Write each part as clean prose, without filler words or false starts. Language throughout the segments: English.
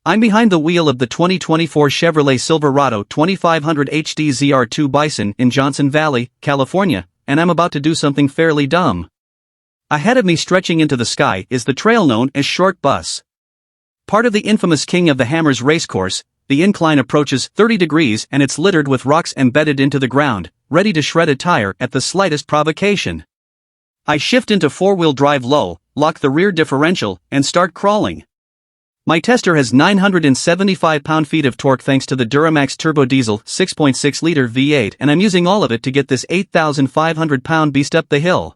I'm behind the wheel of the 2024 Chevrolet Silverado 2500HD ZR2 Bison in Johnson Valley, California, and I'm about to do something fairly dumb. Ahead of me stretching into the sky is the trail known as Short Bus. Part of the infamous King of the Hammers racecourse, the incline approaches 30 degrees and it's littered with rocks embedded into the ground, ready to shred a tire at the slightest provocation. I shift into four-wheel drive low, lock the rear differential, and start crawling. My tester has 975 pound-feet of torque thanks to the Duramax Turbo Diesel 6.6-liter V8, and I'm using all of it to get this 8,500 pound beast up the hill.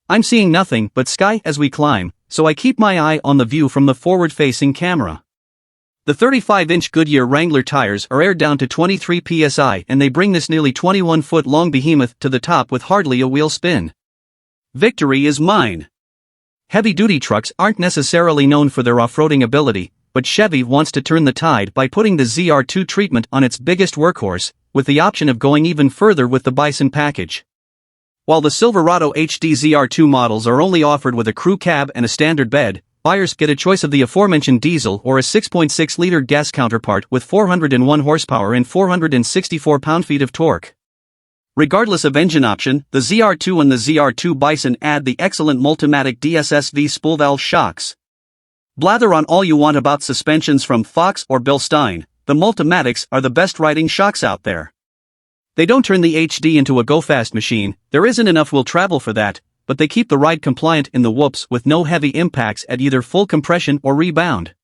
I'm seeing nothing but sky as we climb, so I keep my eye on the view from the forward-facing camera. The 35-inch Goodyear Wrangler tires are aired down to 23 psi and they bring this nearly 21-foot-long behemoth to the top with hardly a wheel spin. Victory is mine. Heavy-duty trucks aren't necessarily known for their off-roading ability, but Chevy wants to turn the tide by putting the ZR2 treatment on its biggest workhorse, with the option of going even further with the Bison package. While the Silverado HD ZR2 models are only offered with a crew cab and a standard bed, buyers get a choice of the aforementioned diesel or a 6.6-liter gas counterpart with 401 horsepower and 464 pound-feet of torque. Regardless of engine option, the ZR2 and the ZR2 Bison add the excellent Multimatic DSSV spool valve shocks. Blather on all you want about suspensions from Fox or Bill Stein, the Multimatics are the best riding shocks out there. They don't turn the HD into a go-fast machine, there isn't enough will travel for that, but they keep the ride compliant in the whoops with no heavy impacts at either full compression or rebound.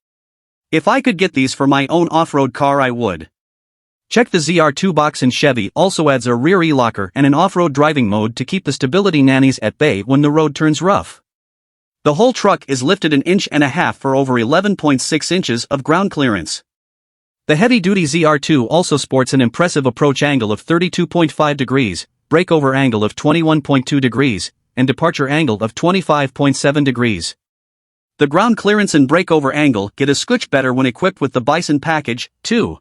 If I could get these for my own off-road car I would. Check the ZR2 box, and Chevy also adds a rear e-locker and an off-road driving mode to keep the stability nannies at bay when the road turns rough. The whole truck is lifted 1.5 inches for over 11.6 inches of ground clearance. The heavy-duty ZR2 also sports an impressive approach angle of 32.5 degrees, breakover angle of 21.2 degrees, and departure angle of 25.7 degrees. The ground clearance and breakover angle get a scotch better when equipped with the Bison package, too.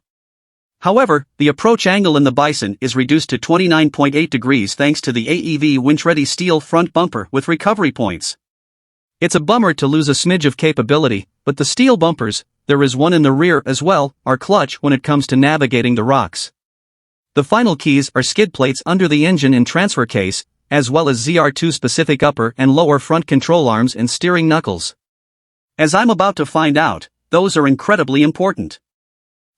However, the approach angle in the Bison is reduced to 29.8 degrees thanks to the AEV winch-ready steel front bumper with recovery points. It's a bummer to lose a smidge of capability, but the steel bumpers, there is one in the rear as well, are clutch when it comes to navigating the rocks. The final keys are skid plates under the engine and transfer case, as well as ZR2 specific upper and lower front control arms and steering knuckles. As I'm about to find out, those are incredibly important.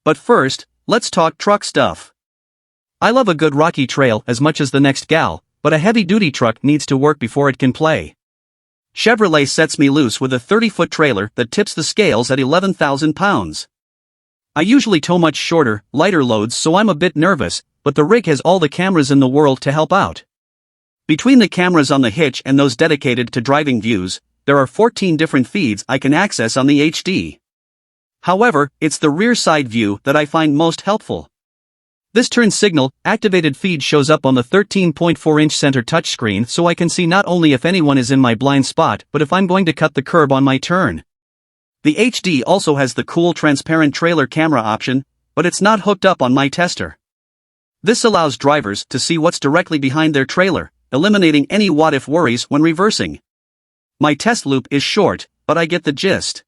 But first, let's talk truck stuff. I love a good rocky trail as much as the next gal, but a heavy-duty truck needs to work before it can play. Chevrolet sets me loose with a 30-foot trailer that tips the scales at 11,000 pounds. I usually tow much shorter, lighter loads, so I'm a bit nervous, but the rig has all the cameras in the world to help out. Between the cameras on the hitch and those dedicated to driving views, there are 14 different feeds I can access on the HD. However, it's the rear side view that I find most helpful. This turn signal activated feed shows up on the 13.4-inch center touchscreen, so I can see not only if anyone is in my blind spot but if I'm going to cut the curb on my turn. The HD also has the cool transparent trailer camera option, but it's not hooked up on my tester. This allows drivers to see what's directly behind their trailer, eliminating any what-if worries when reversing. My test loop is short, but I get the gist.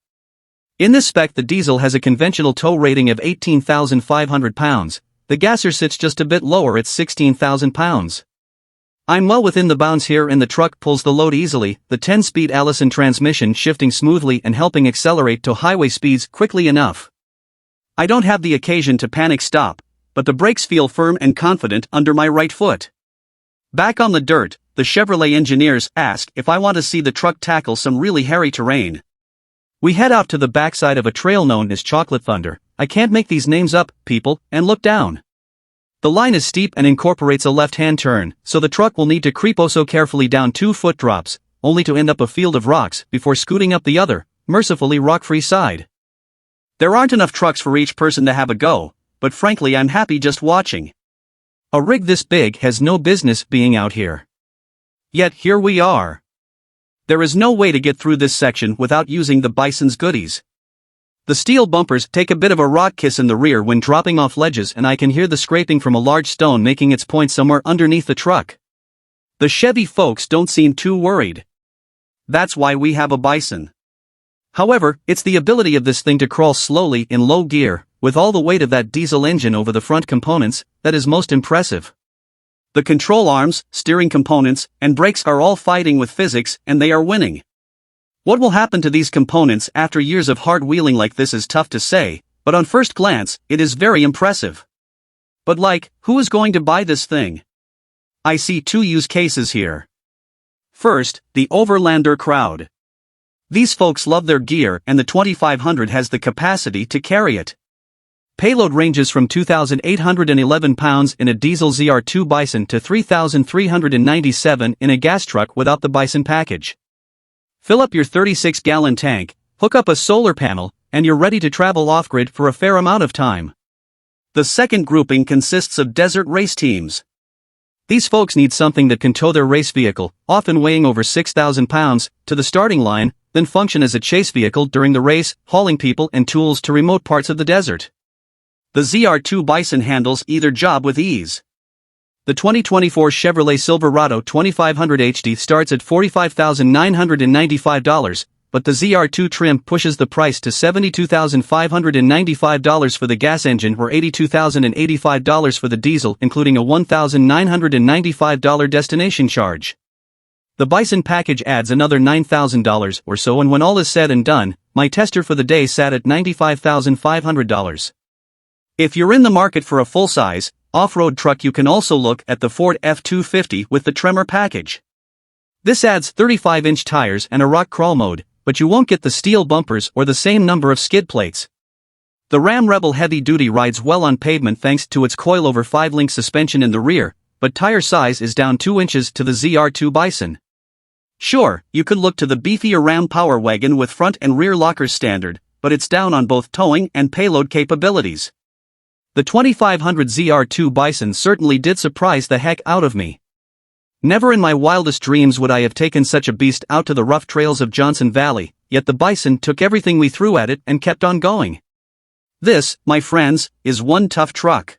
In this spec, the diesel has a conventional tow rating of 18,500 pounds, the gasser sits just a bit lower at 16,000 pounds. I'm well within the bounds here, and the truck pulls the load easily, the 10-speed Allison transmission shifting smoothly and helping accelerate to highway speeds quickly enough. I don't have the occasion to panic stop, but the brakes feel firm and confident under my right foot. Back on the dirt, the Chevrolet engineers ask if I want to see the truck tackle some really hairy terrain. We head out to the backside of a trail known as Chocolate Thunder. I can't make these names up, people, and look down. The line is steep and incorporates a left-hand turn, so the truck will need to creep oh so carefully down 2-foot drops, only to end up a field of rocks before scooting up the other, mercifully rock-free side. There aren't enough trucks for each person to have a go, but frankly I'm happy just watching. A rig this big has no business being out here. Yet here we are. There is no way to get through this section without using the Bison's goodies. The steel bumpers take a bit of a rock kiss in the rear when dropping off ledges, and I can hear the scraping from a large stone making its point somewhere underneath the truck. The Chevy folks don't seem too worried. That's why we have a Bison. However, it's the ability of this thing to crawl slowly in low gear, with all the weight of that diesel engine over the front components, that is most impressive. The control arms, steering components, and brakes are all fighting with physics, and they are winning. What will happen to these components after years of hard wheeling like this is tough to say, but on first glance, it is very impressive. But who is going to buy this thing? I see two use cases here. First, the overlander crowd. These folks love their gear, and the 2500 has the capacity to carry it. Payload ranges from 2,811 pounds in a diesel ZR2 Bison to 3,397 in a gas truck without the Bison package. Fill up your 36-gallon tank, hook up a solar panel, and you're ready to travel off-grid for a fair amount of time. The second grouping consists of desert race teams. These folks need something that can tow their race vehicle, often weighing over 6,000 pounds, to the starting line, then function as a chase vehicle during the race, hauling people and tools to remote parts of the desert. The ZR2 Bison handles either job with ease. The 2024 Chevrolet Silverado 2500HD starts at $45,995, but the ZR2 trim pushes the price to $72,595 for the gas engine or $82,085 for the diesel, including a $1,995 destination charge. The Bison package adds another $9,000 or so, and when all is said and done, my tester for the day sat at $95,500. If you're in the market for a full-size, off-road truck, you can also look at the Ford F-250 with the Tremor package. This adds 35-inch tires and a rock crawl mode, but you won't get the steel bumpers or the same number of skid plates. The Ram Rebel Heavy Duty rides well on pavement thanks to its coilover 5-link suspension in the rear, but tire size is down 2 inches to the ZR2 Bison. Sure, you could look to the beefier Ram Power Wagon with front and rear lockers standard, but it's down on both towing and payload capabilities. The 2500 ZR2 Bison certainly did surprise the heck out of me. Never in my wildest dreams would I have taken such a beast out to the rough trails of Johnson Valley, yet the Bison took everything we threw at it and kept on going. This, my friends, is one tough truck.